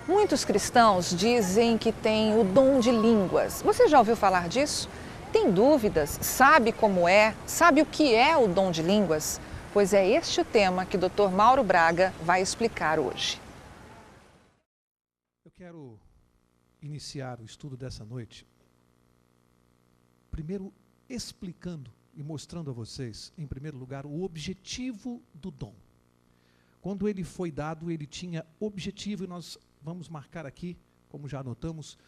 Muitos cristãos dizem que têm o dom de línguas. Você já ouviu falar disso? Tem dúvidas? Sabe como é? Sabe o que é o dom de línguas? Pois é este o tema que o Dr. Mauro Braga vai explicar hoje. Eu quero iniciar o estudo dessa noite, primeiro explicando e mostrando a vocês, em primeiro lugar, o objetivo do dom. Quando ele foi dado, ele tinha objetivo, e nós vamos marcar aqui, como já anotamos,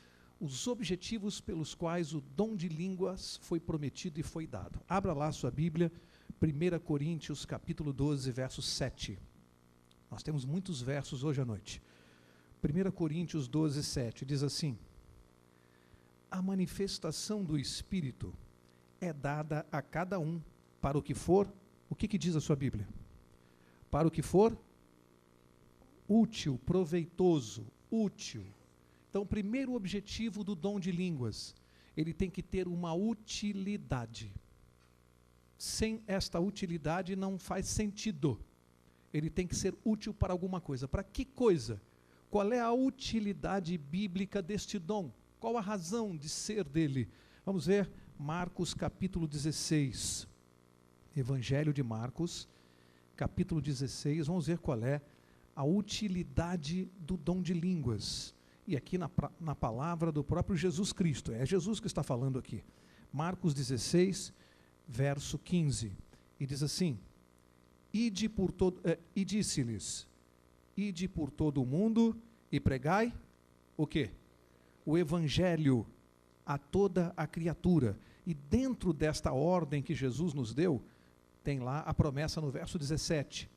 os objetivos pelos quais o dom de línguas foi prometido e foi dado. Abra lá sua Bíblia, 1 Coríntios, capítulo 12, verso 7. Nós temos muitos versos hoje à noite. 1 Coríntios 12, 7, diz assim: a manifestação do Espírito é dada a cada um para o que for, o que diz a sua Bíblia? Para o que for útil, proveitoso, útil. Então, o primeiro objetivo do dom de línguas, ele tem que ter uma utilidade. Sem esta utilidade não faz sentido. Ele tem que ser útil para alguma coisa. Para que coisa? Qual é a utilidade bíblica deste dom? Qual a razão de ser dele? Vamos ver Marcos capítulo 16. Evangelho de Marcos, capítulo 16. Vamos ver qual é a utilidade do dom de línguas. E aqui na palavra do próprio Jesus Cristo. É Jesus que está falando aqui. Marcos 16, verso 15. E diz assim: e disse-lhes: ide por todo o mundo e pregai o quê? O evangelho a toda a criatura. E dentro desta ordem que Jesus nos deu, tem lá a promessa no verso 17.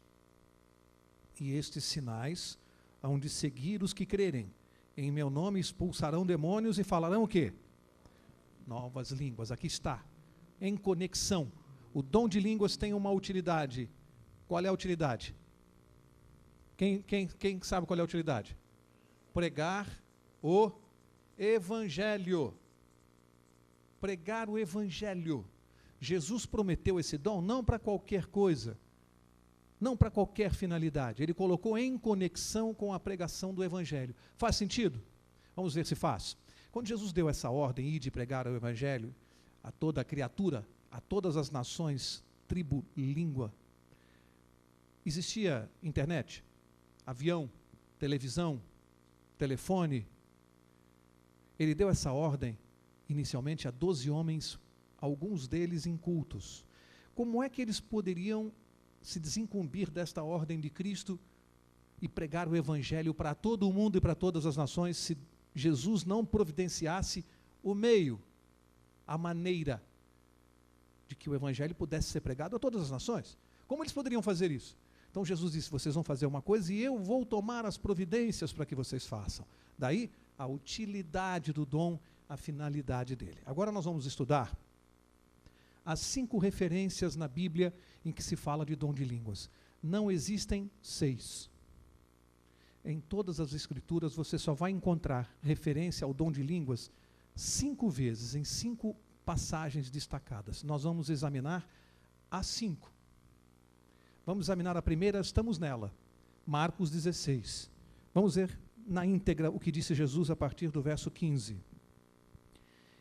E estes sinais hão de seguir os que crerem. Em meu nome expulsarão demônios e falarão o quê? Novas línguas. Aqui está. Em conexão. O dom de línguas tem uma utilidade. Qual é a utilidade? Quem sabe qual é a utilidade? Pregar o evangelho. Pregar o evangelho. Jesus prometeu esse dom não para qualquer coisa, não para qualquer finalidade. Ele colocou em conexão com a pregação do evangelho. Faz sentido? Vamos ver se faz. Quando Jesus deu essa ordem, ir de pregar o evangelho a toda a criatura, a todas as nações, tribo, língua, existia internet, avião, televisão, telefone. Ele deu essa ordem inicialmente a 12 homens, alguns deles incultos. Como é que eles poderiam se desincumbir desta ordem de Cristo e pregar o evangelho para todo o mundo e para todas as nações, se Jesus não providenciasse o meio, a maneira de que o evangelho pudesse ser pregado a todas as nações? Como eles poderiam fazer isso? Então Jesus disse: vocês vão fazer uma coisa e eu vou tomar as providências para que vocês façam. Daí a utilidade do dom, a finalidade dele. Agora nós vamos estudar as 5 referências na Bíblia em que se fala de dom de línguas. Não existem 6. Em todas as escrituras você só vai encontrar referência ao dom de línguas 5 vezes, em 5 passagens destacadas. Nós vamos examinar as 5. Vamos examinar a primeira, estamos nela, Marcos 16. Vamos ver na íntegra o que disse Jesus a partir do verso 15.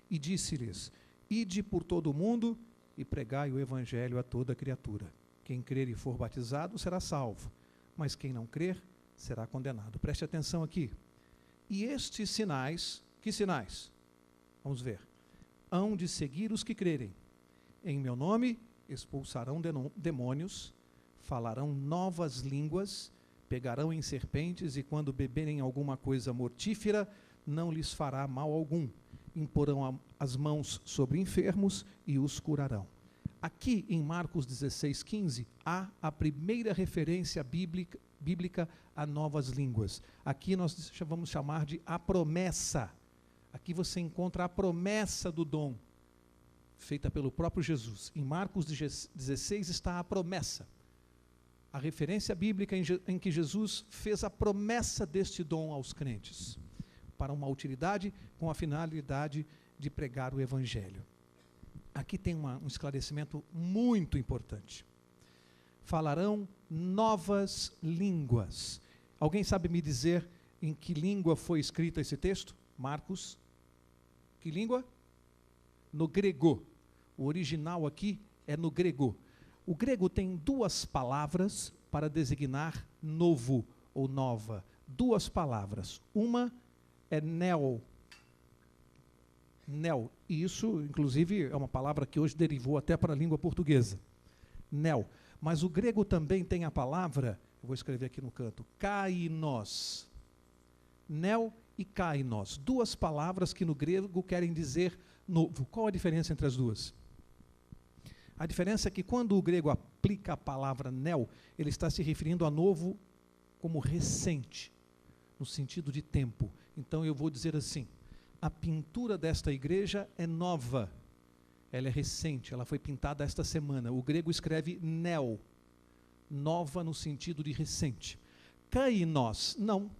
E disse-lhes: ide por todo o mundo e pregai o evangelho a toda criatura. Quem crer e for batizado será salvo, mas quem não crer será condenado. Preste atenção aqui. E estes sinais, que sinais? Vamos ver. Hão de seguir os que crerem. Em meu nome expulsarão demônios, falarão novas línguas, pegarão em serpentes, e quando beberem alguma coisa mortífera, não lhes fará mal algum. Imporão as mãos sobre enfermos e os curarão. Aqui em Marcos 16, 15, há a primeira referência bíblica a novas línguas. Aqui nós vamos chamar de a promessa. Aqui você encontra a promessa do dom, feita pelo próprio Jesus. Em Marcos 16 está a promessa. A referência bíblica em que Jesus fez a promessa deste dom aos crentes, para uma utilidade com a finalidade de pregar o evangelho. Aqui tem um esclarecimento muito importante. Falarão novas línguas. Alguém sabe me dizer em que língua foi escrito esse texto? Marcos. Que língua? No grego. O original aqui é no grego. O grego tem duas palavras para designar novo ou nova. Duas palavras. Uma é neo. Neo. E isso, inclusive, é uma palavra que hoje derivou até para a língua portuguesa. Neo. Mas o grego também tem a palavra, eu vou escrever aqui no canto, kainos. Neo e kainos. Duas palavras que no grego querem dizer novo. Qual a diferença entre as duas? A diferença é que quando o grego aplica a palavra neo, ele está se referindo a novo como recente, no sentido de tempo. Então eu vou dizer assim, a pintura desta igreja é nova, ela é recente, ela foi pintada esta semana. O grego escreve neo, nova no sentido de recente. Kainos, não.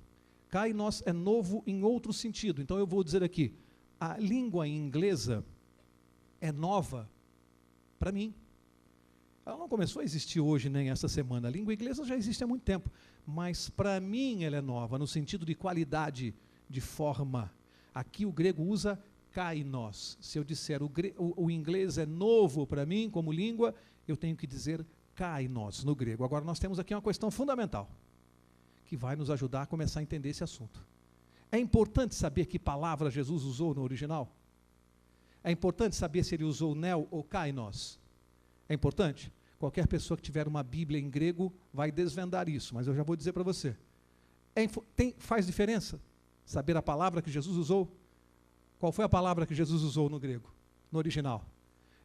Kainos é novo em outro sentido. Então eu vou dizer aqui, a língua inglesa é nova para mim. Ela não começou a existir hoje nem esta semana. A língua inglesa já existe há muito tempo. Mas para mim ela é nova, no sentido de qualidade, de forma. Aqui o grego usa kainos. Se eu disser o inglês é novo para mim como língua, eu tenho que dizer kainos no grego. Agora nós temos aqui uma questão fundamental, que vai nos ajudar a começar a entender esse assunto. É importante saber que palavra Jesus usou no original? É importante saber se ele usou neo ou kainos? É importante? Qualquer pessoa que tiver uma Bíblia em grego vai desvendar isso, mas eu já vou dizer para você. Faz diferença saber a palavra que Jesus usou? Qual foi a palavra que Jesus usou no grego, no original?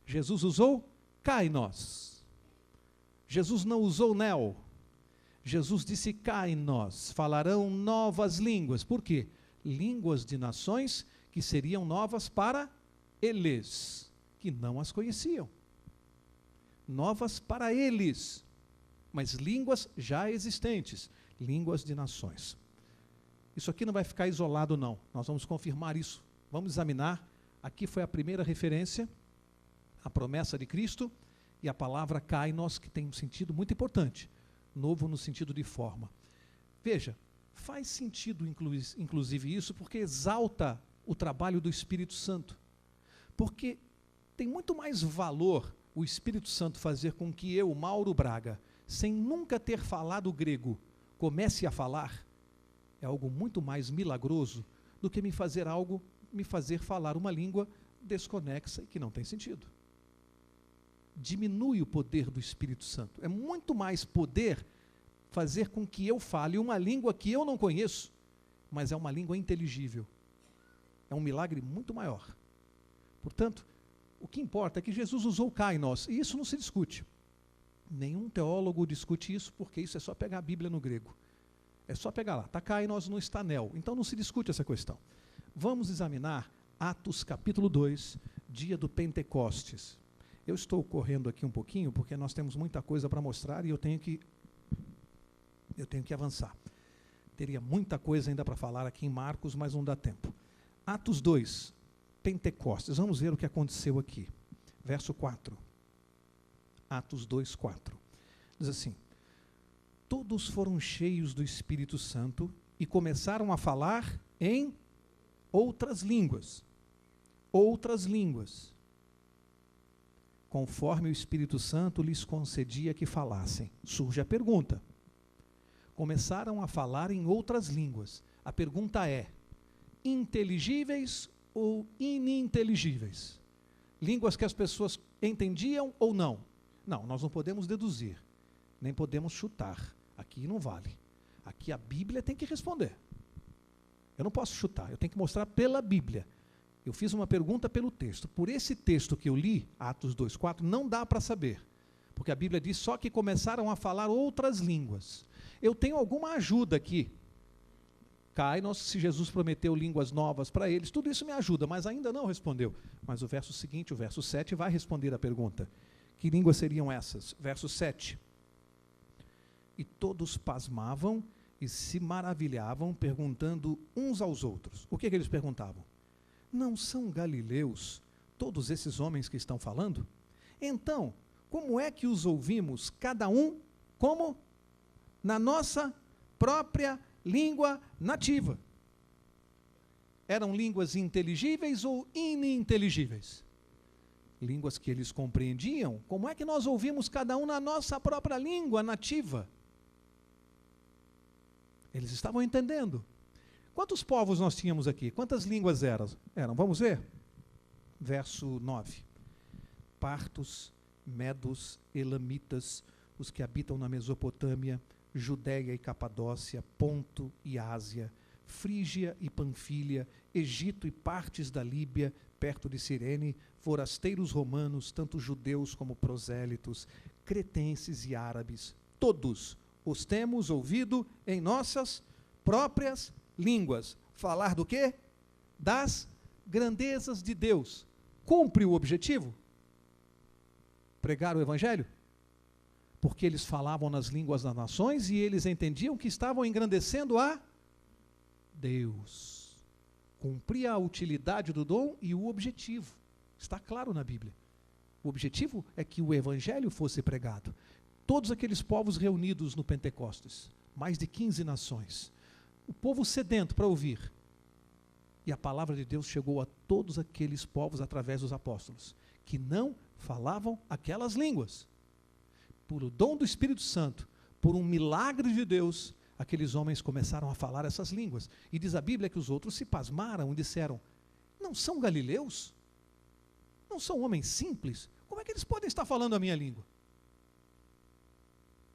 Jesus usou kainos. Jesus não usou neo. Jesus disse kainos, falarão novas línguas. Por quê? Línguas de nações que seriam novas para eles, que não as conheciam. Novas para eles, mas línguas já existentes, línguas de nações. Isso aqui não vai ficar isolado não, nós vamos confirmar isso, vamos examinar. Aqui foi a primeira referência, a promessa de Cristo, e a palavra kainos, que tem um sentido muito importante, novo no sentido de forma. Veja, faz sentido inclusive isso, porque exalta o trabalho do Espírito Santo, porque tem muito mais valor o Espírito Santo fazer com que eu, Mauro Braga, sem nunca ter falado grego, comece a falar, é algo muito mais milagroso do que me fazer falar uma língua desconexa e que não tem sentido. Diminui o poder do Espírito Santo. É muito mais poder fazer com que eu fale uma língua que eu não conheço, mas é uma língua inteligível. É um milagre muito maior. Portanto, o que importa é que Jesus usou kainos, e isso não se discute. Nenhum teólogo discute isso, porque isso é só pegar a Bíblia no grego. É só pegar lá, está kainos, não está neo. Então não se discute essa questão. Vamos examinar Atos capítulo 2, dia do Pentecostes. Eu estou correndo aqui um pouquinho, porque nós temos muita coisa para mostrar e eu tenho que avançar. Teria muita coisa ainda para falar aqui em Marcos, mas não dá tempo. Atos 2, Pentecostes. Vamos ver o que aconteceu aqui. Verso 4. Atos 2, 4. Diz assim: todos foram cheios do Espírito Santo e começaram a falar em outras línguas. Outras línguas. Conforme o Espírito Santo lhes concedia que falassem. Surge a pergunta. Começaram a falar em outras línguas. A pergunta é: inteligíveis ou ininteligíveis? Línguas que as pessoas entendiam ou não? Não, nós não podemos deduzir, nem podemos chutar. Aqui não vale. Aqui a Bíblia tem que responder. Eu não posso chutar, eu tenho que mostrar pela Bíblia. Eu fiz uma pergunta pelo texto. Por esse texto que eu li, Atos 2,4, não dá para saber. Porque a Bíblia diz só que começaram a falar outras línguas. Eu tenho alguma ajuda aqui. Kainos, se Jesus prometeu línguas novas para eles, tudo isso me ajuda, mas ainda não respondeu. Mas o verso seguinte, o verso 7, vai responder a pergunta. Que línguas seriam essas? Verso 7. E todos pasmavam e se maravilhavam, perguntando uns aos outros. O que eles perguntavam? Não são galileus todos esses homens que estão falando? Então, como é que os ouvimos, cada um, como? Na nossa própria língua nativa. Eram línguas inteligíveis ou ininteligíveis? Línguas que eles compreendiam. Como é que nós ouvimos cada um na nossa própria língua nativa? Eles estavam entendendo. Quantos povos nós tínhamos aqui? Quantas línguas eram? Vamos ver? Verso 9. Partos, medos, elamitas, os que habitam na Mesopotâmia, Judéia e Capadócia, Ponto e Ásia, Frígia e Panfília, Egito e partes da Líbia, perto de Cirene, forasteiros romanos, tanto judeus como prosélitos, cretenses e árabes, todos os temos ouvido em nossas próprias línguas. Falar do quê? Das grandezas de Deus. Cumpre o objetivo? Pregar o Evangelho? Porque eles falavam nas línguas das nações e eles entendiam que estavam engrandecendo a Deus. Cumpria a utilidade do dom e o objetivo. Está claro na Bíblia. O objetivo é que o Evangelho fosse pregado. Todos aqueles povos reunidos no Pentecostes, mais de 15 nações, o povo sedento para ouvir. E a palavra de Deus chegou a todos aqueles povos através dos apóstolos, que não falavam aquelas línguas. Por o dom do Espírito Santo, por um milagre de Deus, aqueles homens começaram a falar essas línguas. E diz a Bíblia que os outros se pasmaram e disseram: não são galileus? Não são homens simples? Como é que eles podem estar falando a minha língua?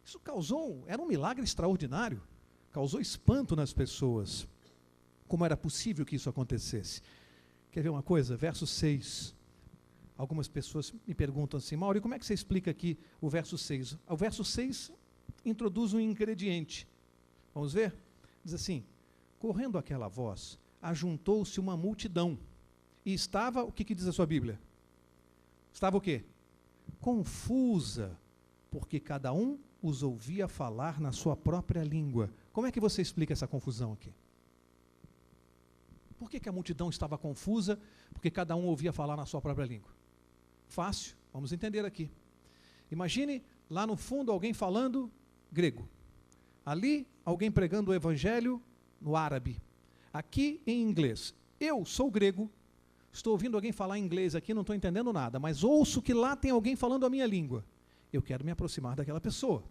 Isso era um milagre extraordinário, causou espanto nas pessoas. Como era possível que isso acontecesse? Quer ver uma coisa? Verso 6. Algumas pessoas me perguntam assim: Mauro, como é que você explica aqui o verso 6? O verso 6 introduz um ingrediente. Vamos ver? Diz assim: correndo aquela voz, ajuntou-se uma multidão. E estava, o que diz a sua Bíblia? Estava o quê? Confusa, porque cada um os ouvia falar na sua própria língua. Como é que você explica essa confusão aqui? Por que a multidão estava confusa? Porque cada um ouvia falar na sua própria língua. Fácil, vamos entender aqui. Imagine lá no fundo alguém falando grego. Ali, alguém pregando o evangelho no árabe. Aqui em inglês. Eu sou grego, estou ouvindo alguém falar inglês aqui, não estou entendendo nada, mas ouço que lá tem alguém falando a minha língua. Eu quero me aproximar daquela pessoa.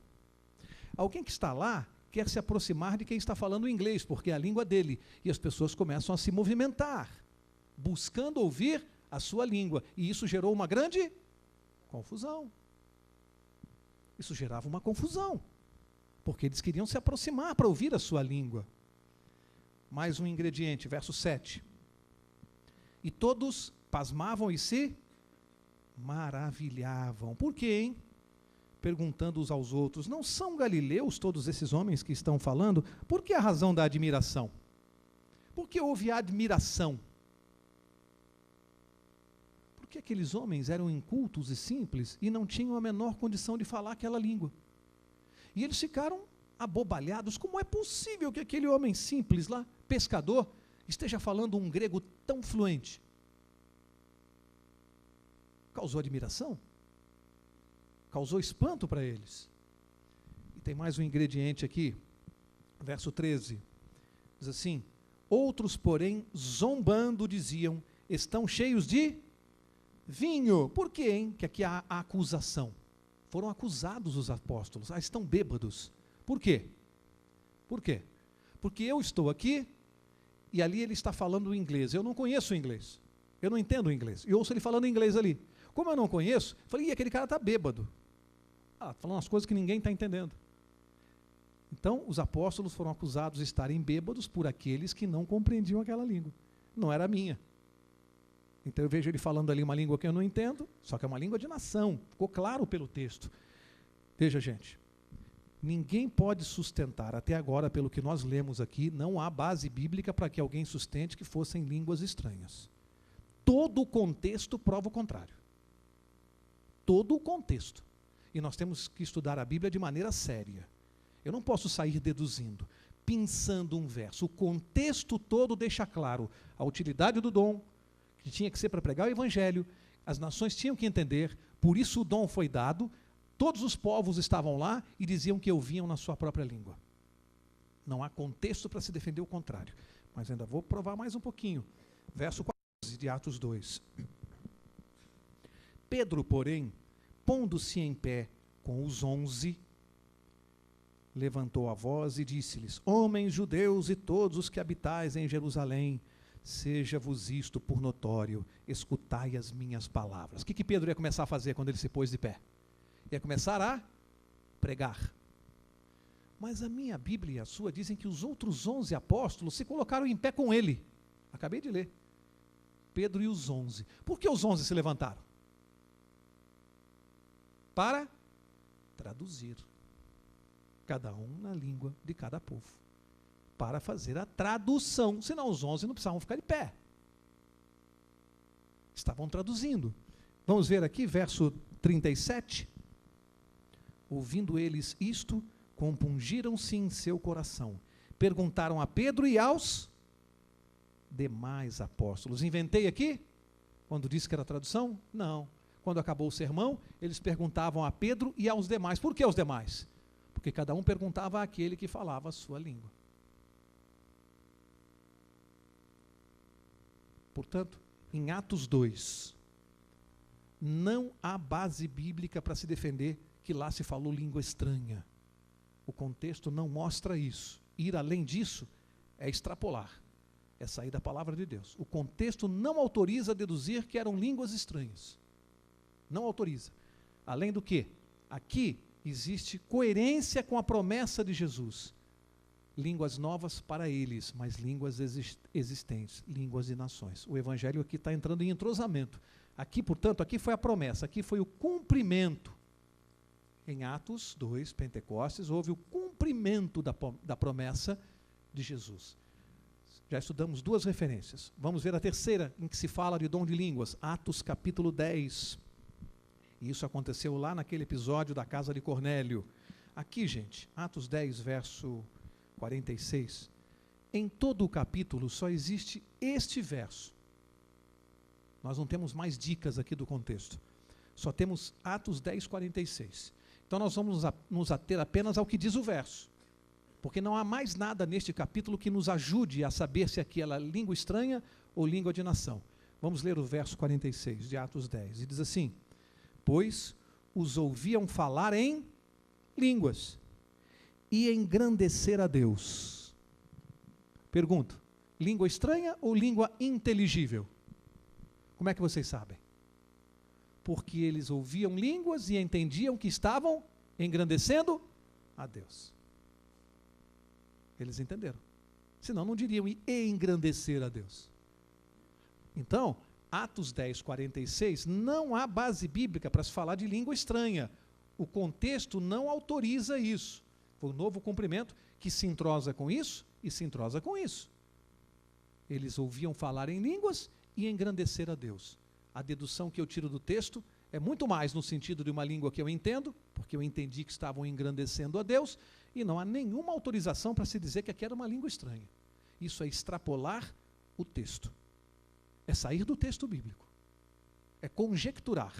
Alguém que está lá quer se aproximar de quem está falando inglês, porque é a língua dele. E as pessoas começam a se movimentar, buscando ouvir a sua língua. E isso gerou uma grande confusão. Isso gerava uma confusão, porque eles queriam se aproximar para ouvir a sua língua. Mais um ingrediente, verso 7. E todos pasmavam e se maravilhavam. Por quê, hein? Perguntando uns aos outros: não são galileus todos esses homens que estão falando? Por que a razão da admiração? Por que houve admiração? Porque aqueles homens eram incultos e simples e não tinham a menor condição de falar aquela língua. E eles ficaram abobalhados. Como é possível que aquele homem simples lá, pescador, esteja falando um grego tão fluente? Causou admiração? Causou espanto para eles. E tem mais um ingrediente aqui, verso 13. Diz assim: outros, porém, zombando, diziam: estão cheios de vinho. Por quê, hein? Que aqui há a acusação. Foram acusados os apóstolos. Estão bêbados. Por quê? Por quê? Porque eu estou aqui e ali ele está falando inglês. Eu não conheço o inglês. Eu não entendo o inglês. E ouço ele falando inglês ali. Como eu não conheço, falei: aquele cara está bêbado. Falando umas coisas que ninguém está entendendo. Então, os apóstolos foram acusados de estarem bêbados por aqueles que não compreendiam aquela língua. Não era a minha. Então eu vejo ele falando ali uma língua que eu não entendo, só que é uma língua de nação. Ficou claro pelo texto. Veja, gente, ninguém pode sustentar, até agora, pelo que nós lemos aqui, não há base bíblica para que alguém sustente que fossem línguas estranhas. Todo o contexto prova o contrário. Todo o contexto. E nós temos que estudar a Bíblia de maneira séria. Eu não posso sair deduzindo, pensando um verso. O contexto todo deixa claro a utilidade do dom, que tinha que ser para pregar o Evangelho. As nações tinham que entender, por isso o dom foi dado. Todos os povos estavam lá e diziam que ouviam na sua própria língua. Não há contexto para se defender o contrário. Mas ainda vou provar mais um pouquinho. Verso 14 de Atos 2. Pedro, porém, pondo-se em pé com os 11, levantou a voz e disse-lhes: Homens judeus e todos os que habitais em Jerusalém, seja-vos isto por notório, escutai as minhas palavras. O que Pedro ia começar a fazer quando ele se pôs de pé? Ia começar a pregar. Mas a minha Bíblia e a sua dizem que os outros 11 apóstolos se colocaram em pé com ele. Acabei de ler. Pedro e os 11. Por que os 11 se levantaram? Para traduzir. Cada um na língua de cada povo. Para fazer a tradução. Senão os 11 não precisavam ficar de pé. Estavam traduzindo. Vamos ver aqui, verso 37. Ouvindo eles isto, compungiram-se em seu coração. Perguntaram a Pedro e aos demais apóstolos. Inventei aqui? Quando disse que era tradução? Não. Quando acabou o sermão, eles perguntavam a Pedro e aos demais. Por que aos demais? Porque cada um perguntava àquele que falava a sua língua. Portanto, em Atos 2, não há base bíblica para se defender que lá se falou língua estranha. O contexto não mostra isso. Ir além disso é extrapolar, é sair da palavra de Deus. O contexto não autoriza a deduzir que eram línguas estranhas. Não autoriza. Além do que, aqui existe coerência com a promessa de Jesus. Línguas novas para eles, mas línguas existentes, línguas de nações. O evangelho aqui está entrando em entrosamento. Aqui, portanto, aqui foi a promessa, aqui foi o cumprimento. Em Atos 2, Pentecostes, houve o cumprimento da promessa de Jesus. Já estudamos duas referências. Vamos ver a terceira, em que se fala de dom de línguas. Atos capítulo 10. E isso aconteceu lá naquele episódio da casa de Cornélio. Aqui, gente, Atos 10, verso 46. Em todo o capítulo só existe este verso. Nós não temos mais dicas aqui do contexto. Só temos Atos 10, 46. Então nós vamos nos ater apenas ao que diz o verso. Porque não há mais nada neste capítulo que nos ajude a saber se aquela é língua estranha ou língua de nação. Vamos ler o verso 46 de Atos 10. E diz assim: Pois os ouviam falar em línguas e engrandecer a Deus. Pergunto, língua estranha ou língua inteligível? Como é que vocês sabem? Porque eles ouviam línguas e entendiam que estavam engrandecendo a Deus. Eles entenderam. Senão não diriam e engrandecer a Deus. Então, Atos 10, 46, não há base bíblica para se falar de língua estranha. O contexto não autoriza isso. Foi um novo cumprimento que se entrosa com isso e se entrosa com isso. Eles ouviam falar em línguas e engrandecer a Deus. A dedução que eu tiro do texto é muito mais no sentido de uma língua que eu entendo, porque eu entendi que estavam engrandecendo a Deus, e não há nenhuma autorização para se dizer que aqui era uma língua estranha. Isso é extrapolar o texto. É sair do texto bíblico. É conjecturar.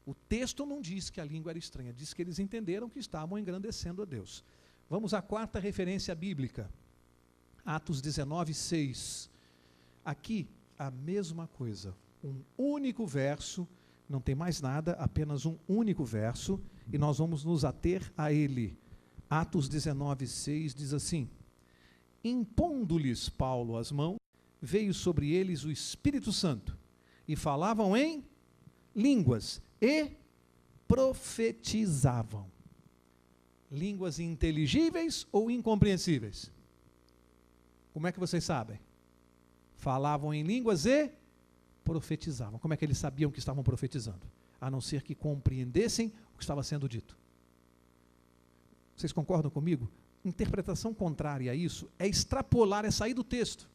O texto não diz que a língua era estranha, diz que eles entenderam que estavam engrandecendo a Deus. Vamos à quarta referência bíblica. Atos 19, 6. Aqui, a mesma coisa. Um único verso, não tem mais nada, apenas um único verso, e nós vamos nos ater a ele. Atos 19, 6 diz assim: Impondo-lhes Paulo as mãos, veio sobre eles o Espírito Santo, e falavam em línguas, e profetizavam. Línguas inteligíveis ou incompreensíveis? Como é que vocês sabem? Falavam em línguas e profetizavam. Como é que eles sabiam que estavam profetizando? A não ser que compreendessem o que estava sendo dito. Vocês concordam comigo? Interpretação contrária a isso é extrapolar, é sair do texto.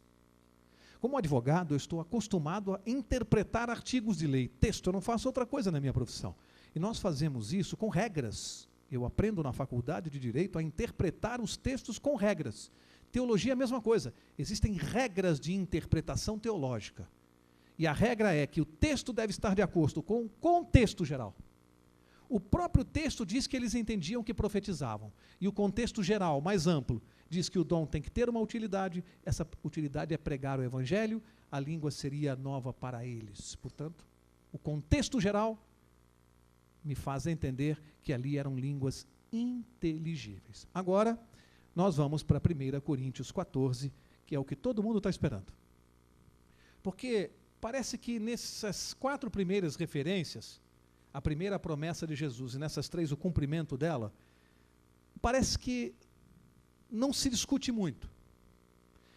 Como advogado, eu estou acostumado a interpretar artigos de lei. Texto, eu não faço outra coisa na minha profissão. E nós fazemos isso com regras. Eu aprendo na faculdade de Direito a interpretar os textos com regras. Teologia é a mesma coisa. Existem regras de interpretação teológica. E a regra é que o texto deve estar de acordo com o contexto geral. O próprio texto diz que eles entendiam que profetizavam. E o contexto geral, mais amplo, diz que o dom tem que ter uma utilidade, essa utilidade é pregar o evangelho, a língua seria nova para eles. Portanto, o contexto geral me faz entender que ali eram línguas inteligíveis. Agora, nós vamos para 1 Coríntios 14, que é o que todo mundo está esperando. Porque parece que nessas 4 primeiras referências, a primeira promessa de Jesus e nessas 3 o cumprimento dela, parece que não se discute muito.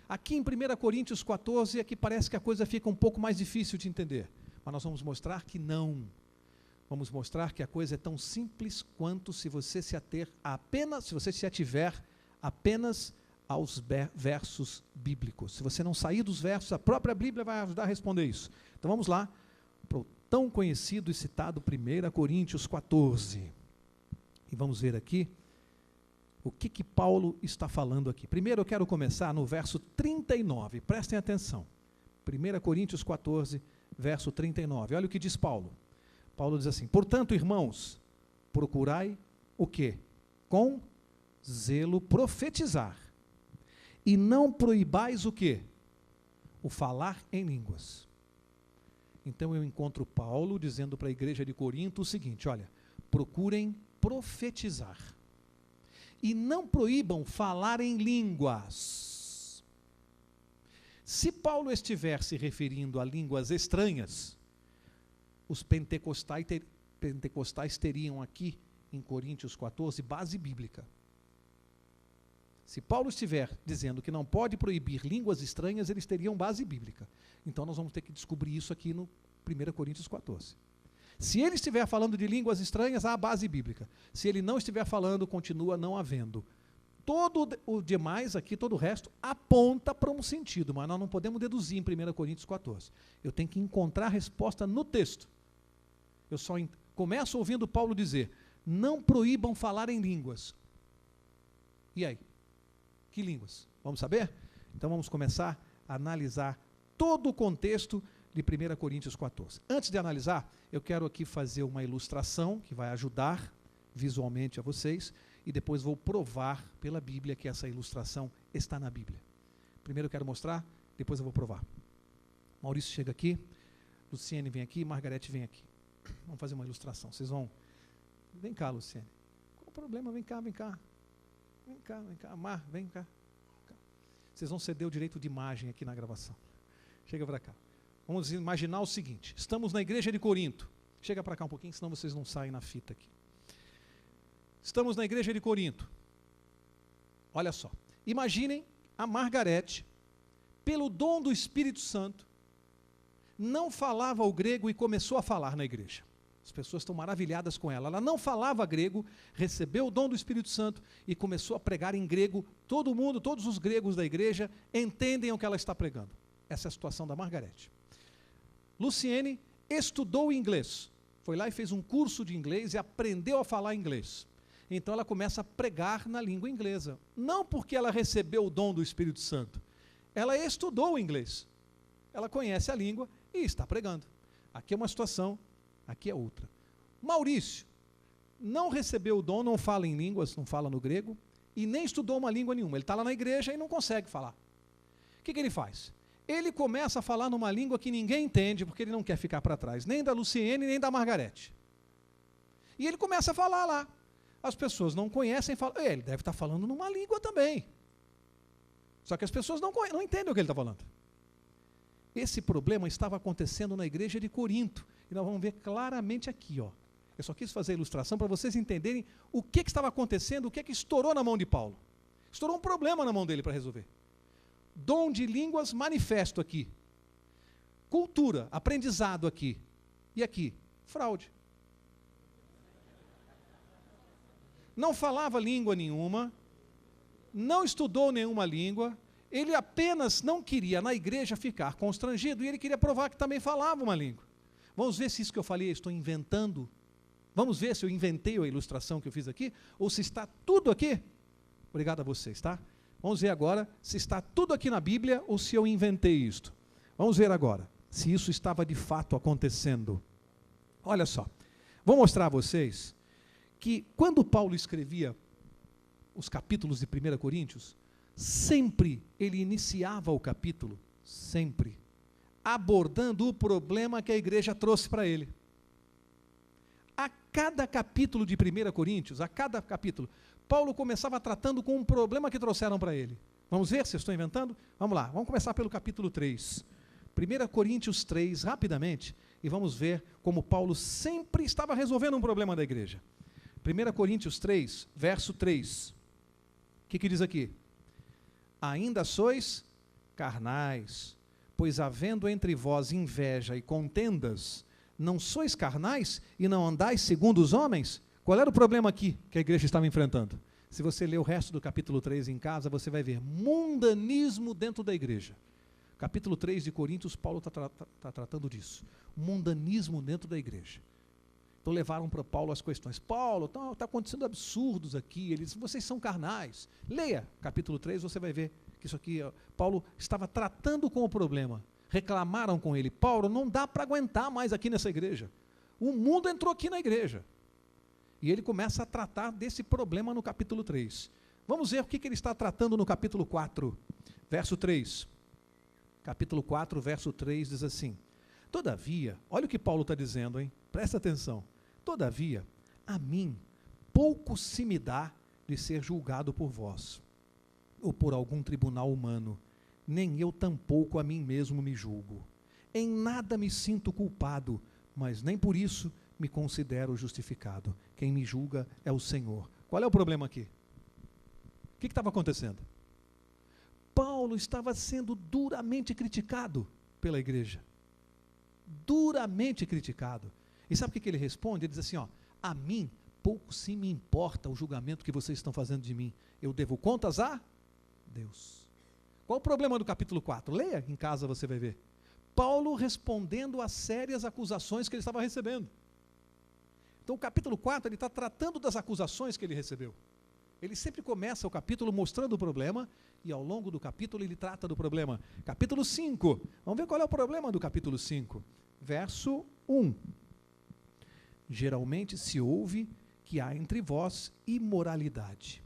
Aqui em 1 Coríntios 14 é que parece que a coisa fica um pouco mais difícil de entender. Mas nós vamos mostrar que não. Vamos mostrar que a coisa é tão simples quanto se você se ativer apenas aos versos bíblicos. Se você não sair dos versos, a própria Bíblia vai ajudar a responder isso. Então vamos lá para o tão conhecido e citado 1 Coríntios 14. E vamos ver aqui o que Paulo está falando aqui. Primeiro eu quero começar no verso 39. Prestem atenção. 1 Coríntios 14, verso 39. Olha o que diz Paulo. Paulo diz assim: portanto, irmãos, procurai o quê? Com zelo profetizar. E não proibais o quê? O falar em línguas. Então eu encontro Paulo dizendo para a igreja de Corinto o seguinte: olha, procurem profetizar. E não proíbam falar em línguas. Se Paulo estiver se referindo a línguas estranhas, os pentecostais teriam aqui em Coríntios 14 base bíblica. Se Paulo estiver dizendo que não pode proibir línguas estranhas, eles teriam base bíblica. Então nós vamos ter que descobrir isso aqui no 1 Coríntios 14. Se ele estiver falando de línguas estranhas, há base bíblica. Se ele não estiver falando, continua não havendo. Todo o demais aqui, todo o resto, aponta para um sentido, mas nós não podemos deduzir em 1 Coríntios 14. Eu tenho que encontrar a resposta no texto. Eu só começo ouvindo Paulo dizer: não proíbam falar em línguas. E aí? Que línguas? Vamos saber? Então vamos começar a analisar todo o contexto de 1 Coríntios 14. Antes de analisar, eu quero aqui fazer uma ilustração que vai ajudar visualmente a vocês e depois vou provar pela Bíblia que essa ilustração está na Bíblia. Primeiro eu quero mostrar, depois eu vou provar. Maurício chega aqui, Luciene vem aqui, Margarete vem aqui. Vamos fazer uma ilustração. Vocês vão... Vem cá, Luciene. Qual o problema? Vem cá, vem cá. Vem cá, vem cá. Mar, vem cá. Vocês vão ceder o direito de imagem aqui na gravação. Chega para cá. Vamos imaginar o seguinte: estamos na igreja de Corinto. Chega para cá um pouquinho, senão vocês não saem na fita aqui. Estamos na igreja de Corinto. Olha só. Imaginem a Margarete, pelo dom do Espírito Santo, não falava o grego e começou a falar na igreja. As pessoas estão maravilhadas com ela. Ela não falava grego, recebeu o dom do Espírito Santo e começou a pregar em grego. Todo mundo, todos os gregos da igreja entendem o que ela está pregando. Essa é a situação da Margarete. Luciene estudou inglês. Foi lá e fez um curso de inglês e aprendeu a falar inglês. Então ela começa a pregar na língua inglesa. Não porque ela recebeu o dom do Espírito Santo. Ela estudou o inglês. Ela conhece a língua e está pregando. Aqui é uma situação, aqui é outra. Maurício não recebeu o dom, não fala em línguas, não fala no grego, e nem estudou uma língua nenhuma. Ele está lá na igreja e não consegue falar. O que ele faz? Ele começa a falar numa língua que ninguém entende, porque ele não quer ficar para trás, nem da Luciene, nem da Margarete. E ele começa a falar lá. As pessoas não conhecem e falam: ele deve estar falando numa língua também. Só que as pessoas não entendem o que ele está falando. Esse problema estava acontecendo na igreja de Corinto. E nós vamos ver claramente aqui. Ó. Eu só quis fazer a ilustração para vocês entenderem o que estava acontecendo, o que estourou na mão de Paulo. Estourou um problema na mão dele para resolver. Dom de línguas manifesto aqui. Cultura, aprendizado aqui. E aqui, fraude. Não falava língua nenhuma, não estudou nenhuma língua, ele apenas não queria na igreja ficar constrangido e ele queria provar que também falava uma língua. Vamos ver se isso que eu falei eu estou inventando. Vamos ver se eu inventei a ilustração que eu fiz aqui ou se está tudo aqui. Obrigado a vocês, tá? Vamos ver agora se está tudo aqui na Bíblia ou se eu inventei isto. Vamos ver agora se isso estava de fato acontecendo. Olha só, vou mostrar a vocês que quando Paulo escrevia os capítulos de 1 Coríntios, sempre ele iniciava o capítulo, sempre, abordando o problema que a igreja trouxe para ele. A cada capítulo de 1 Coríntios, a cada capítulo, Paulo começava tratando com um problema que trouxeram para ele. Vamos ver se eu estou inventando? Vamos lá, vamos começar pelo capítulo 3. 1 Coríntios 3, rapidamente, e vamos ver como Paulo sempre estava resolvendo um problema da igreja. 1 Coríntios 3, verso 3. O que diz aqui? Ainda sois carnais, pois havendo entre vós inveja e contendas, não sois carnais e não andais segundo os homens? Qual era o problema aqui que a igreja estava enfrentando? Se você ler o resto do capítulo 3 em casa, você vai ver mundanismo dentro da igreja. Capítulo 3 de Coríntios, Paulo está tratando disso. Mundanismo dentro da igreja. Então levaram para Paulo as questões. Paulo, está acontecendo absurdos aqui. Ele disse, vocês são carnais. Leia capítulo 3, você vai ver que isso aqui, Paulo estava tratando com o problema. Reclamaram com ele, Paulo, não dá para aguentar mais aqui nessa igreja. O mundo entrou aqui na igreja. E ele começa a tratar desse problema no capítulo 3. Vamos ver o que ele está tratando no capítulo 4, verso 3. Capítulo 4, verso 3 diz assim: todavia, olha o que Paulo está dizendo, hein? Presta atenção. Todavia, a mim pouco se me dá de ser julgado por vós, ou por algum tribunal humano, nem eu tampouco a mim mesmo me julgo. Em nada me sinto culpado, mas nem por isso me considero justificado. Quem me julga é o Senhor. Qual é o problema aqui? O que estava acontecendo? Paulo estava sendo duramente criticado pela igreja. Duramente criticado. E sabe o que ele responde? Ele diz assim, a mim pouco se me importa o julgamento que vocês estão fazendo de mim. Eu devo contas a Deus. Qual o problema do capítulo 4? Leia em casa, você vai ver. Paulo respondendo às sérias acusações que ele estava recebendo. Então o capítulo 4, ele está tratando das acusações que ele recebeu. Ele sempre começa o capítulo mostrando o problema, e ao longo do capítulo ele trata do problema. Capítulo 5, vamos ver qual é o problema do capítulo 5. Verso 1. Geralmente se ouve que há entre vós imoralidade.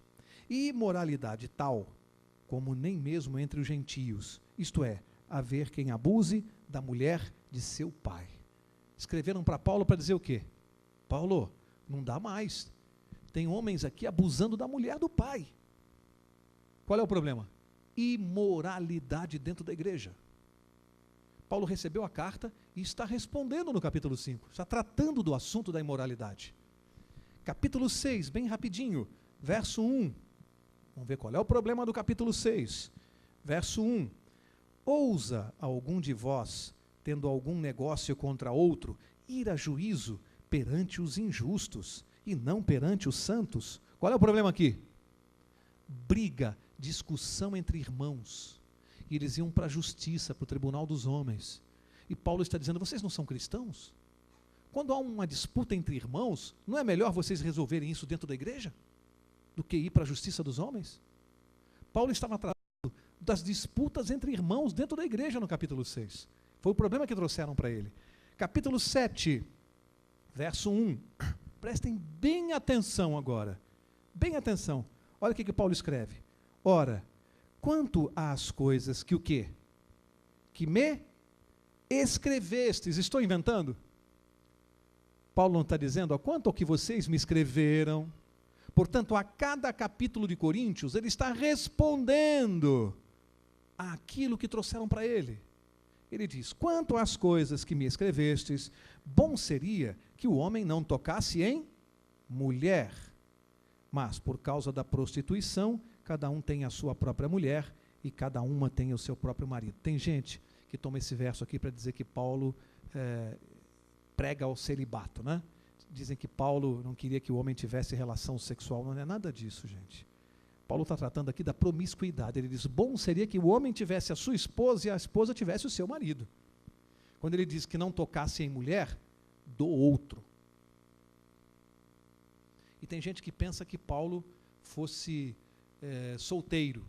Imoralidade tal, como nem mesmo entre os gentios, isto é, haver quem abuse da mulher de seu pai. Escreveram para Paulo para dizer o quê? Paulo, não dá mais. Tem homens aqui abusando da mulher do pai. Qual é o problema? Imoralidade dentro da igreja. Paulo recebeu a carta e está respondendo no capítulo 5. Está tratando do assunto da imoralidade. Capítulo 6, bem rapidinho, verso 1. Vamos ver qual é o problema do capítulo 6. Verso 1. Ousa algum de vós, tendo algum negócio contra outro, ir a juízo perante os injustos e não perante os santos? Qual é o problema aqui? Briga, discussão entre irmãos. E eles iam para a justiça, para o tribunal dos homens. E Paulo está dizendo, vocês não são cristãos? Quando há uma disputa entre irmãos, não é melhor vocês resolverem isso dentro da igreja? Do que ir para a justiça dos homens? Paulo estava tratando das disputas entre irmãos dentro da igreja no capítulo 6. Foi o problema que trouxeram para ele. Capítulo 7, verso 1. Prestem bem atenção agora. Bem atenção. Olha o que Paulo escreve. Ora, quanto às coisas que o quê? Que me escrevestes. Estou inventando? Paulo não está dizendo, quanto ao que vocês me escreveram. Portanto, a cada capítulo de Coríntios, ele está respondendo àquilo que trouxeram para ele. Ele diz, quanto às coisas que me escrevestes, bom seria que o homem não tocasse em mulher. Mas, por causa da prostituição, cada um tem a sua própria mulher e cada uma tem o seu próprio marido. Tem gente que toma esse verso aqui para dizer que Paulo prega ao celibato, né? Dizem que Paulo não queria que o homem tivesse relação sexual. Não é nada disso, gente. Paulo está tratando aqui da promiscuidade. Ele diz, bom seria que o homem tivesse a sua esposa e a esposa tivesse o seu marido. Quando ele diz que não tocasse em mulher, do outro. E tem gente que pensa que Paulo fosse solteiro.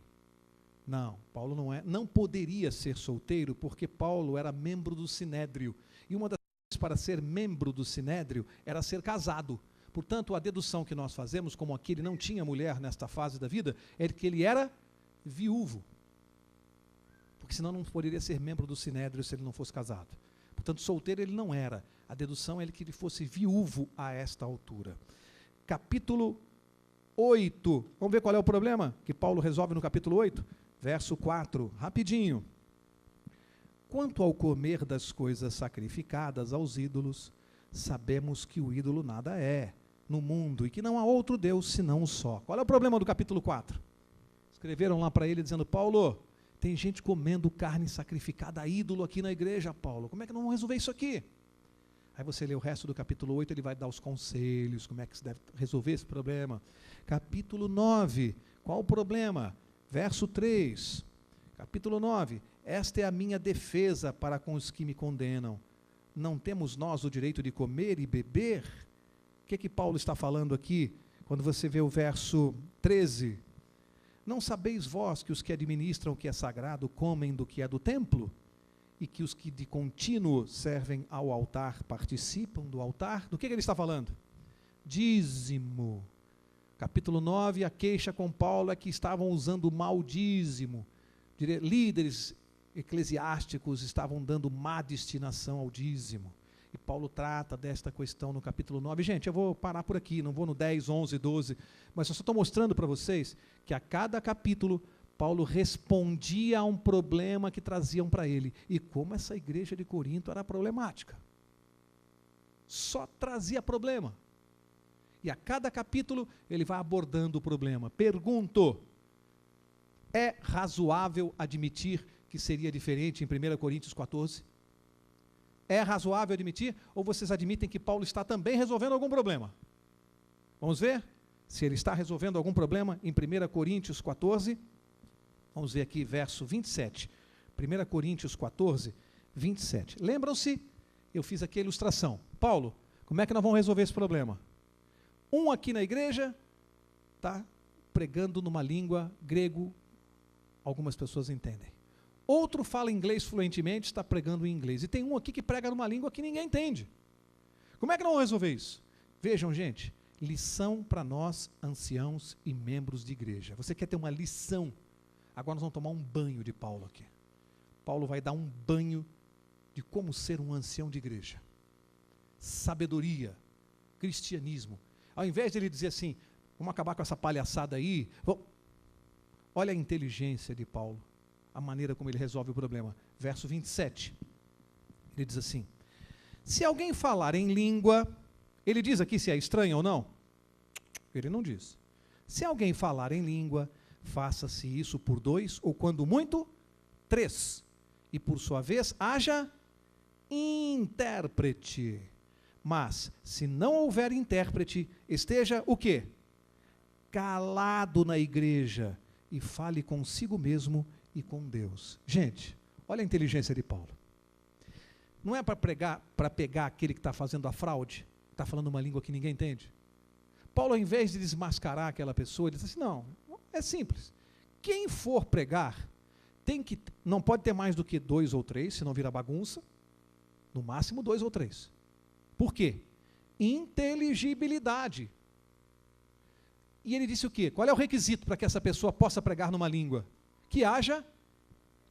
Não, Paulo não poderia ser solteiro porque Paulo era membro do Sinédrio. E uma das coisas para ser membro do Sinédrio era ser casado. Portanto, a dedução que nós fazemos, como aqui ele não tinha mulher nesta fase da vida, é que ele era viúvo. Porque senão não poderia ser membro do Sinédrio se ele não fosse casado. Portanto, solteiro ele não era. A dedução é que ele fosse viúvo a esta altura. Capítulo 8. Vamos ver qual é o problema que Paulo resolve no capítulo 8? Verso 4, rapidinho. Quanto ao comer das coisas sacrificadas aos ídolos, sabemos que o ídolo nada é no mundo e que não há outro Deus senão um só. Qual é o problema do capítulo 4? Escreveram lá para ele dizendo: Paulo, tem gente comendo carne sacrificada a ídolo aqui na igreja, Paulo. Como é que não vamos resolver isso aqui? Aí você lê o resto do capítulo 8, ele vai dar os conselhos, como é que se deve resolver esse problema. Capítulo 9, qual o problema? Verso 3, capítulo 9, esta é a minha defesa para com os que me condenam. Não temos nós o direito de comer e beber? O que Paulo está falando aqui, quando você vê o verso 13? Não sabeis vós que os que administram o que é sagrado comem do que é do templo? E que os que de contínuo servem ao altar participam do altar? Do que ele está falando? Dízimo. Capítulo 9, a queixa com Paulo é que estavam usando mal dízimo. Líderes eclesiásticos estavam dando má destinação ao dízimo. E Paulo trata desta questão no capítulo 9. Gente, eu vou parar por aqui, não vou no 10, 11, 12, mas eu só estou mostrando para vocês que a cada capítulo Paulo respondia a um problema que traziam para ele. E como essa igreja de Corinto era problemática. Só trazia problema. E a cada capítulo ele vai abordando o problema. Pergunto: é razoável admitir que seria diferente em 1 Coríntios 14? É razoável admitir? Ou vocês admitem que Paulo está também resolvendo algum problema? Vamos ver se ele está resolvendo algum problema em 1 Coríntios 14. Vamos ver aqui, verso 27. 1 Coríntios 14, 27. Lembram-se? Eu fiz aqui a ilustração. Paulo, como é que nós vamos resolver esse problema? Um aqui na igreja está pregando numa língua grego, algumas pessoas entendem. Outro fala inglês fluentemente, está pregando em inglês. E tem um aqui que prega numa língua que ninguém entende. Como é que nós vamos resolver isso? Vejam, gente, lição para nós, anciãos e membros de igreja. Você quer ter uma lição? Agora nós vamos tomar um banho de Paulo aqui. Paulo vai dar um banho de como ser um ancião de igreja. Sabedoria, cristianismo. Ao invés de ele dizer assim, vamos acabar com essa palhaçada aí, olha a inteligência de Paulo, a maneira como ele resolve o problema. Verso 27, ele diz assim: se alguém falar em língua, ele diz aqui se é estranho ou não? Ele não diz. Se alguém falar em língua, faça-se isso por 2, ou quando muito, 3. E por sua vez, haja intérprete. Mas, se não houver intérprete, esteja o quê? Calado na igreja e fale consigo mesmo e com Deus. Gente, olha a inteligência de Paulo. Não é para pegar aquele que está fazendo a fraude, está falando uma língua que ninguém entende. Paulo, ao invés de desmascarar aquela pessoa, ele diz assim, não, é simples. Quem for pregar, não pode ter mais do que 2 ou 3, senão vira bagunça. No máximo 2 ou 3. Por quê? Inteligibilidade. E ele disse o quê? Qual é o requisito para que essa pessoa possa pregar numa língua? Que haja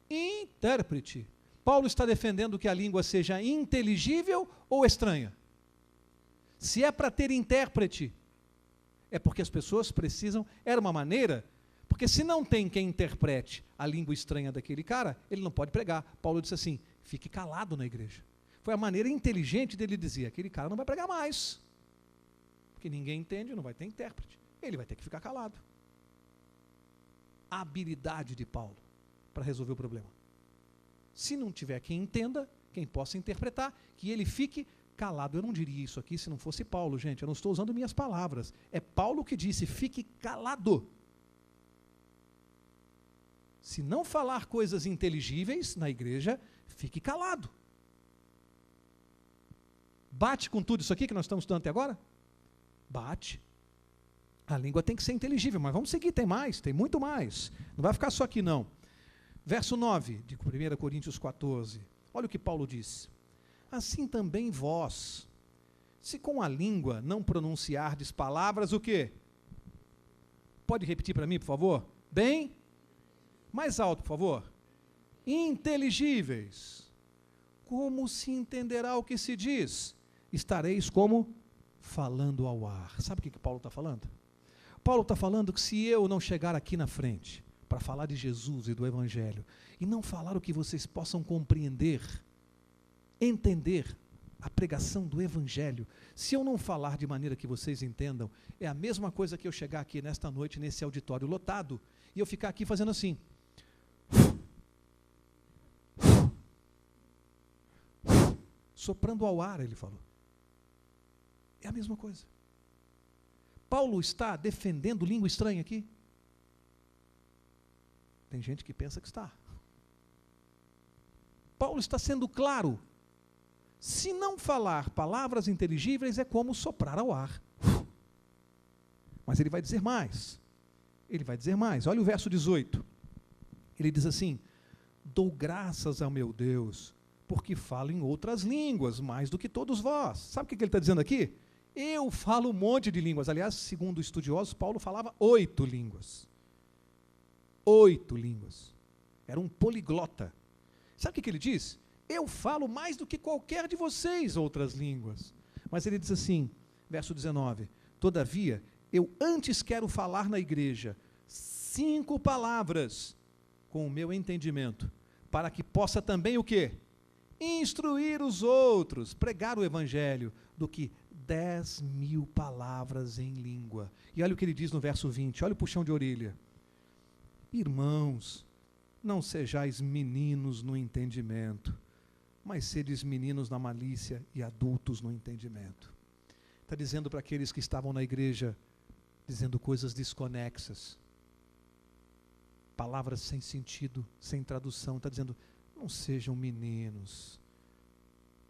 intérprete. Paulo está defendendo que a língua seja inteligível ou estranha? Se é para ter intérprete, é porque as pessoas precisam, era uma maneira, porque se não tem quem interprete a língua estranha daquele cara, ele não pode pregar. Paulo disse assim, fique calado na igreja. Foi a maneira inteligente dele dizer, aquele cara não vai pregar mais, porque ninguém entende, não vai ter intérprete, ele vai ter que ficar calado. A habilidade de Paulo para resolver o problema. Se não tiver quem entenda, quem possa interpretar, que ele fique calado. Eu não diria isso aqui se não fosse Paulo, gente, eu não estou usando minhas palavras, é Paulo que disse, fique calado. Se não falar coisas inteligíveis na igreja, fique calado. Bate com tudo isso aqui que nós estamos estudando até agora? Bate. A língua tem que ser inteligível, mas vamos seguir, tem mais, tem muito mais. Não vai ficar só aqui não. Verso 9, de 1 Coríntios 14. Olha o que Paulo diz. Assim também vós, Se com a língua não pronunciardes palavras, o quê? Pode repetir para mim, por favor? Bem? Mais alto, por favor. Inteligíveis. Como se entenderá o que se diz? Estareis como falando ao ar. Sabe o que Paulo está falando? Paulo está falando que se eu não chegar aqui na frente para falar de Jesus e do Evangelho, e não falar o que vocês possam compreender, entender a pregação do Evangelho, se eu não falar de maneira que vocês entendam, é a mesma coisa que eu chegar aqui nesta noite, nesse auditório lotado, e eu ficar aqui fazendo assim. Soprando ao ar, ele falou. É a mesma coisa. Paulo está defendendo língua estranha aqui? Tem gente que pensa que está. Paulo está sendo claro. Se não falar palavras inteligíveis, é como soprar ao ar. Mas ele vai dizer mais. Ele vai dizer mais. Olha o verso 18. Ele diz assim: dou graças ao meu Deus, porque falo em outras línguas, mais do que todos vós. Sabe o que ele está dizendo aqui? Eu falo um monte de línguas. Aliás, segundo estudiosos, Paulo falava 8 línguas. 8 línguas. Era um poliglota. Sabe o que ele diz? Eu falo mais do que qualquer de vocês outras línguas. Mas ele diz assim, verso 19: todavia, eu antes quero falar na igreja 5 palavras com o meu entendimento, para que possa também o quê? Instruir os outros, pregar o evangelho, do que 10.000 palavras em língua. E olha o que ele diz no verso 20, olha o puxão de orelha. Irmãos, não sejais meninos no entendimento, mas sedes meninos na malícia e adultos no entendimento. Está dizendo para aqueles que estavam na igreja, dizendo coisas desconexas, palavras sem sentido, sem tradução. Está dizendo, não sejam meninos,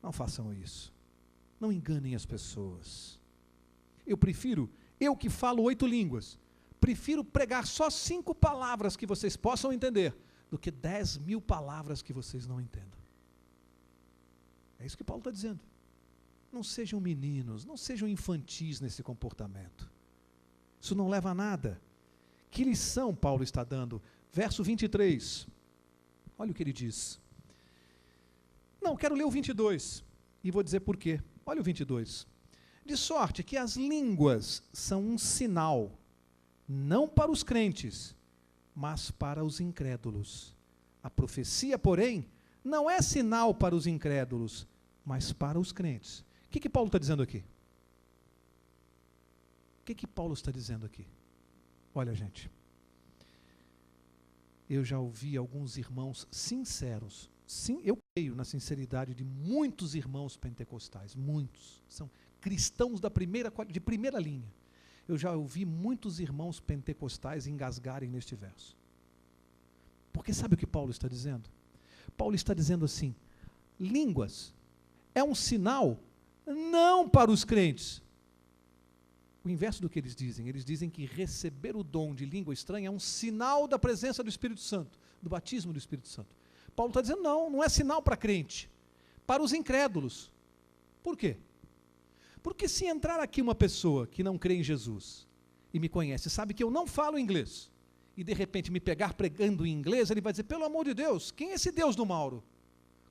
não façam isso, não enganem as pessoas. Eu que falo 8 línguas, prefiro pregar só 5 palavras que vocês possam entender, do que 10.000 palavras que vocês não entendam. É isso que Paulo está dizendo. Não sejam meninos, não sejam infantis nesse comportamento. Isso não leva a nada. Que lição Paulo está dando? Verso 23. Olha o que ele diz. Não, quero ler o 22. E vou dizer por quê. Olha o 22. De sorte que as línguas são um sinal, não para os crentes, mas para os incrédulos. A profecia, porém, não é sinal para os incrédulos, mas para os crentes. O que Paulo está dizendo aqui? O que Paulo está dizendo aqui? Olha, gente, eu já ouvi alguns irmãos sinceros, sim, eu creio na sinceridade de muitos irmãos pentecostais, muitos, são cristãos de primeira linha. Eu já ouvi muitos irmãos pentecostais engasgarem neste verso. Porque sabe o que Paulo está dizendo? Paulo está dizendo assim, línguas é um sinal não para os crentes. O inverso do que eles dizem que receber o dom de língua estranha é um sinal da presença do Espírito Santo, do batismo do Espírito Santo. Paulo está dizendo, não é sinal para crente, para os incrédulos. Por quê? Porque se entrar aqui uma pessoa que não crê em Jesus, e me conhece, sabe que eu não falo inglês, e de repente me pegar pregando em inglês, ele vai dizer, pelo amor de Deus, quem é esse Deus do Mauro?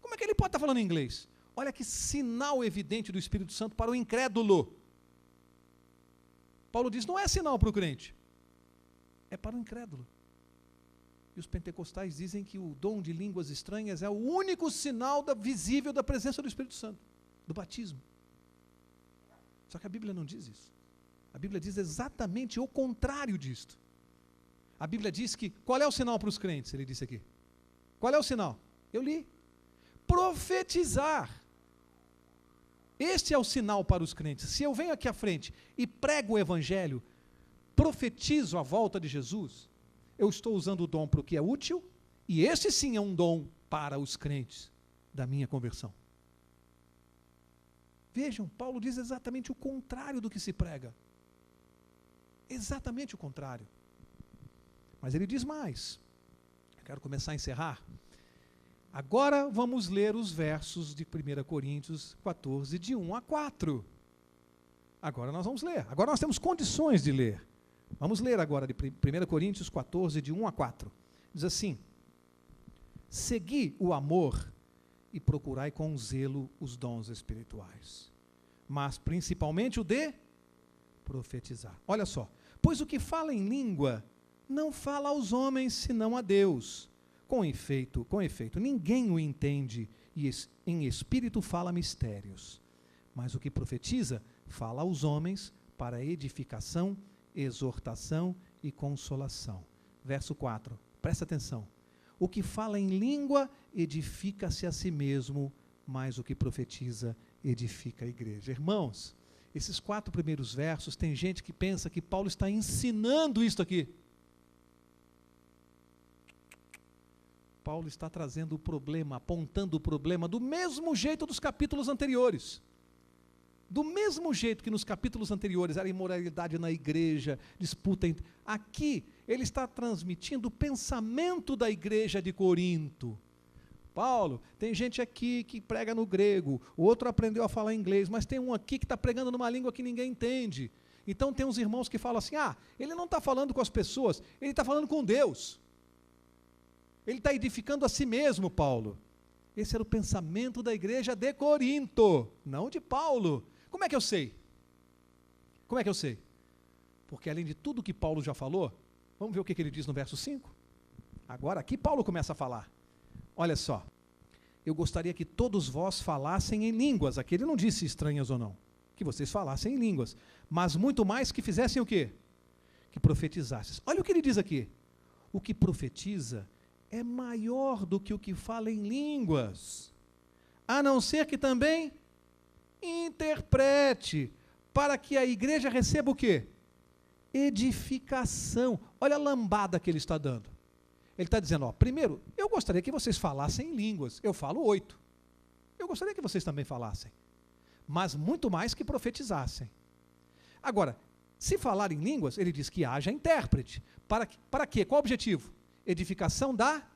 Como é que ele pode estar falando inglês? Olha que sinal evidente do Espírito Santo para o incrédulo. Paulo diz, não é sinal para o crente, é para o incrédulo. E os pentecostais dizem que o dom de línguas estranhas é o único sinal visível da presença do Espírito Santo, do batismo. Só que a Bíblia não diz isso. A Bíblia diz exatamente o contrário disto. A Bíblia diz que, qual é o sinal para os crentes? Ele disse aqui. Qual é o sinal? Eu li. Profetizar. Este é o sinal para os crentes. Se eu venho aqui à frente e prego o Evangelho, profetizo a volta de Jesus, eu estou usando o dom para o que é útil, e esse sim é um dom para os crentes da minha conversão. Vejam, Paulo diz exatamente o contrário do que se prega. Exatamente o contrário. Mas ele diz mais. Eu quero começar a encerrar. Agora vamos ler os versos de 1 Coríntios 14, de 1 a 4. Agora nós vamos ler. Agora nós temos condições de ler. Vamos ler agora de 1 Coríntios 14, de 1 a 4. Diz assim: segui o amor e procurai com zelo os dons espirituais, mas principalmente o de profetizar. Olha só, pois o que fala em língua não fala aos homens, senão a Deus. Com efeito, ninguém o entende, e em espírito fala mistérios. Mas o que profetiza, fala aos homens para edificação, exortação e consolação. Verso 4, presta atenção. O que fala em língua edifica-se a si mesmo, mas o que profetiza edifica a igreja. Irmãos, esses 4 primeiros versos, tem gente que pensa que Paulo está ensinando isto aqui. Paulo está trazendo o problema, apontando o problema do mesmo jeito dos capítulos anteriores. Do mesmo jeito que nos capítulos anteriores era imoralidade na igreja, disputa entre... Aqui ele está transmitindo o pensamento da igreja de Corinto. Paulo, tem gente aqui que prega no grego, o outro aprendeu a falar inglês, mas tem um aqui que está pregando numa língua que ninguém entende. Então tem uns irmãos que falam assim, ele não está falando com as pessoas, ele está falando com Deus. Ele está edificando a si mesmo, Paulo. Esse era o pensamento da igreja de Corinto, não de Paulo. Como é que eu sei? Como é que eu sei? Porque além de tudo que Paulo já falou, vamos ver o que ele diz no verso 5? Agora aqui Paulo começa a falar. Olha só, eu gostaria que todos vós falassem em línguas. Aqui ele não disse estranhas ou não, que vocês falassem em línguas, mas muito mais que fizessem o quê? Que profetizassem. Olha o que ele diz aqui. O que profetiza é maior do que o que fala em línguas, a não ser que também interprete, para que a igreja receba o quê? Edificação. Olha a lambada que ele está dando. Ele está dizendo, primeiro, eu gostaria que vocês falassem em línguas. Eu falo 8. Eu gostaria que vocês também falassem, mas muito mais que profetizassem. Agora, se falar em línguas, ele diz que haja intérprete. Para quê? Qual o objetivo? Edificação da...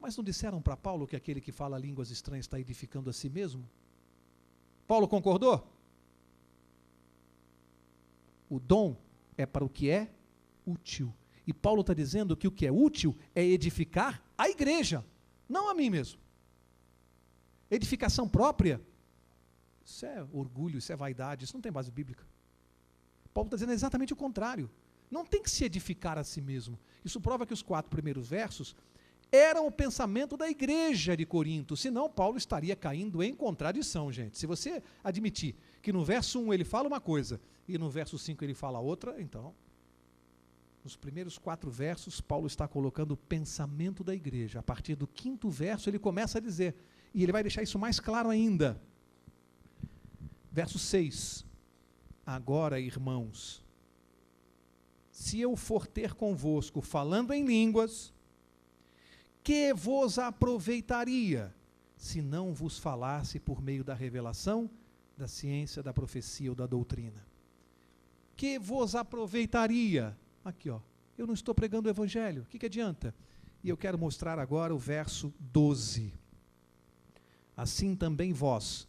mas não disseram para Paulo que aquele que fala línguas estranhas está edificando a si mesmo? Paulo concordou? O dom é para o que é útil. E Paulo está dizendo que o que é útil é edificar a igreja, não a mim mesmo. Edificação própria, isso é orgulho, isso é vaidade, isso não tem base bíblica. Paulo está dizendo exatamente o contrário. Não tem que se edificar a si mesmo. Isso prova que os 4 primeiros versos eram o pensamento da igreja de Corinto, senão Paulo estaria caindo em contradição, gente. Se você admitir que no verso 1 ele fala uma coisa e no verso 5 ele fala outra, então, nos primeiros 4 versos, Paulo está colocando o pensamento da igreja. A partir do 5º verso ele começa a dizer, e ele vai deixar isso mais claro ainda. Verso 6, agora, irmãos, se eu for ter convosco falando em línguas, que vos aproveitaria, se não vos falasse por meio da revelação, da ciência, da profecia ou da doutrina? Que vos aproveitaria? Aqui, eu não estou pregando o evangelho, o que adianta? E eu quero mostrar agora o verso 12. Assim também vós,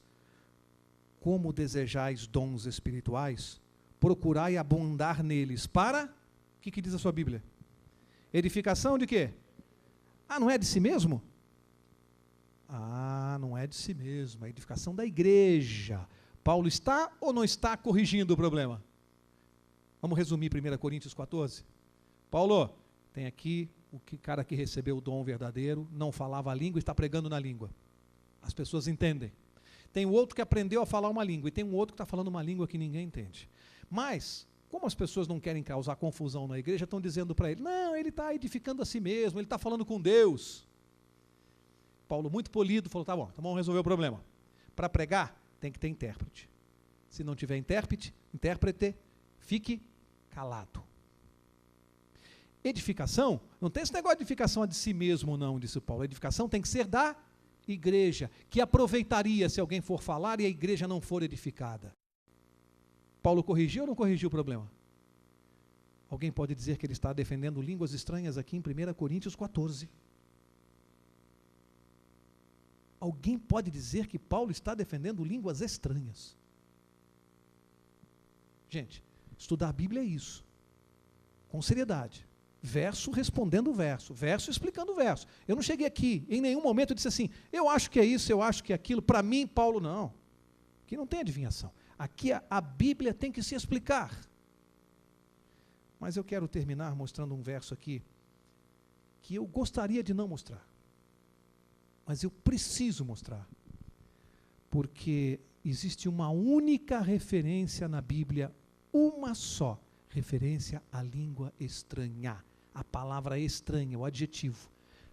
como desejais dons espirituais, procurai abundar neles para, o que diz a sua Bíblia? Edificação de quê? Não é de si mesmo? Não é de si mesmo, é a edificação da igreja. Paulo está ou não está corrigindo o problema? Vamos resumir 1 Coríntios 14. Paulo, tem aqui o cara que recebeu o dom verdadeiro, não falava a língua e está pregando na língua. As pessoas entendem. Tem o outro que aprendeu a falar uma língua e tem um outro que está falando uma língua que ninguém entende. Mas, como as pessoas não querem causar confusão na igreja, estão dizendo para ele, não, ele está edificando a si mesmo, ele está falando com Deus. Paulo, muito polido, falou, tá bom, então vamos resolver o problema. Para pregar, tem que ter intérprete. Se não tiver intérprete, fique calado. Edificação, não tem esse negócio de edificação de si mesmo não, disse Paulo. A edificação tem que ser da igreja, que aproveitaria se alguém for falar e a igreja não for edificada. Paulo corrigiu ou não corrigiu o problema? Alguém pode dizer que ele está defendendo línguas estranhas aqui em 1 Coríntios 14. Alguém pode dizer que Paulo está defendendo línguas estranhas? Gente, estudar a Bíblia é isso. Com seriedade. Verso respondendo verso. Verso explicando verso. Eu não cheguei aqui, em nenhum momento eu disse assim, eu acho que é isso, eu acho que é aquilo. Para mim, Paulo, não. Aqui não tem adivinhação. Aqui a Bíblia tem que se explicar. Mas eu quero terminar mostrando um verso aqui que eu gostaria de não mostrar. Mas eu preciso mostrar. Porque existe uma única referência na Bíblia, uma só referência à língua estranha. A palavra estranha, o adjetivo.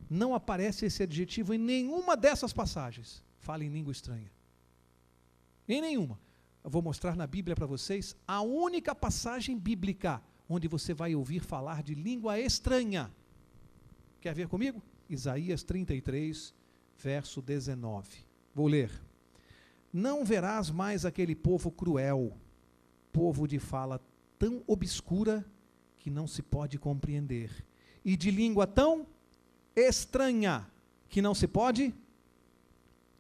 Não aparece esse adjetivo em nenhuma dessas passagens. Fala em língua estranha. Em nenhuma. Eu vou mostrar na Bíblia para vocês a única passagem bíblica onde você vai ouvir falar de língua estranha. Quer ver comigo? Isaías 33, verso 19. Vou ler. Não verás mais aquele povo cruel, povo de fala tão obscura que não se pode compreender, e de língua tão estranha que não se pode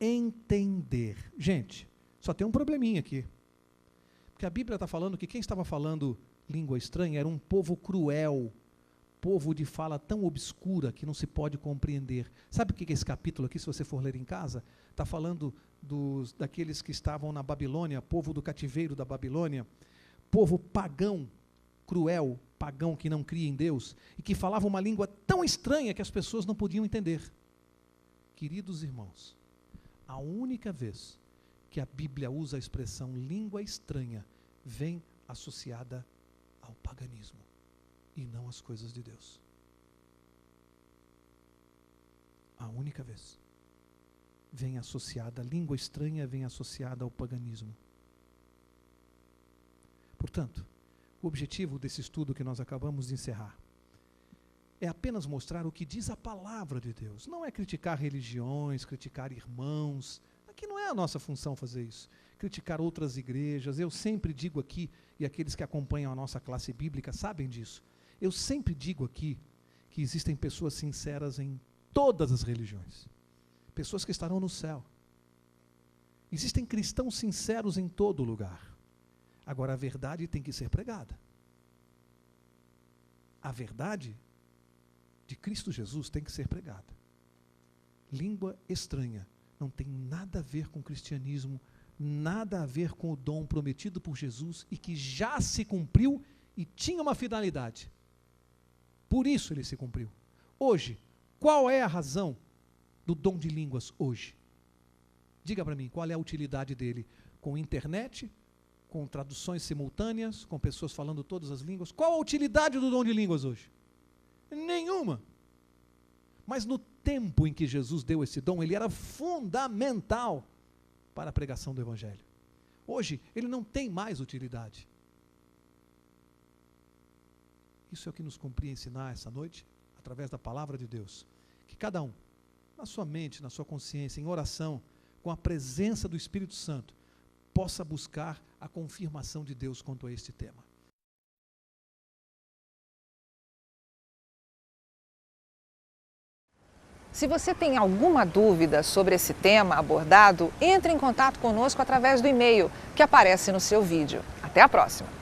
entender. Gente, só tem um probleminha aqui. Porque a Bíblia está falando que quem estava falando língua estranha era um povo cruel, povo de fala tão obscura que não se pode compreender. Sabe o que é esse capítulo aqui, se você for ler em casa? Está falando daqueles que estavam na Babilônia, povo do cativeiro da Babilônia, povo pagão, cruel, pagão que não cria em Deus, e que falava uma língua tão estranha que as pessoas não podiam entender. Queridos irmãos, a única vez que a Bíblia usa a expressão língua estranha, vem associada ao paganismo e não às coisas de Deus. A única vez. Vem associada, a língua estranha vem associada ao paganismo. Portanto, o objetivo desse estudo que nós acabamos de encerrar é apenas mostrar o que diz a palavra de Deus. Não é criticar religiões, criticar irmãos. Aqui não é a nossa função fazer isso. Criticar outras igrejas. Eu sempre digo aqui, e aqueles que acompanham a nossa classe bíblica sabem disso, eu sempre digo aqui que existem pessoas sinceras em todas as religiões. Pessoas que estarão no céu. Existem cristãos sinceros em todo lugar. Agora, a verdade tem que ser pregada. A verdade de Cristo Jesus tem que ser pregada. Língua estranha não tem nada a ver com o cristianismo, nada a ver com o dom prometido por Jesus e que já se cumpriu e tinha uma finalidade. Por isso ele se cumpriu. Hoje, qual é a razão do dom de línguas hoje? Diga para mim, qual é a utilidade dele? Com internet, com traduções simultâneas, com pessoas falando todas as línguas? Qual a utilidade do dom de línguas hoje? Nenhuma. Mas no tempo em que Jesus deu esse dom, ele era fundamental para a pregação do Evangelho. Hoje, ele não tem mais utilidade. Isso é o que nos cumpre ensinar essa noite, através da palavra de Deus. Que cada um, na sua mente, na sua consciência, em oração, com a presença do Espírito Santo, possa buscar a confirmação de Deus quanto a este tema. Se você tem alguma dúvida sobre esse tema abordado, entre em contato conosco através do e-mail que aparece no seu vídeo. Até a próxima!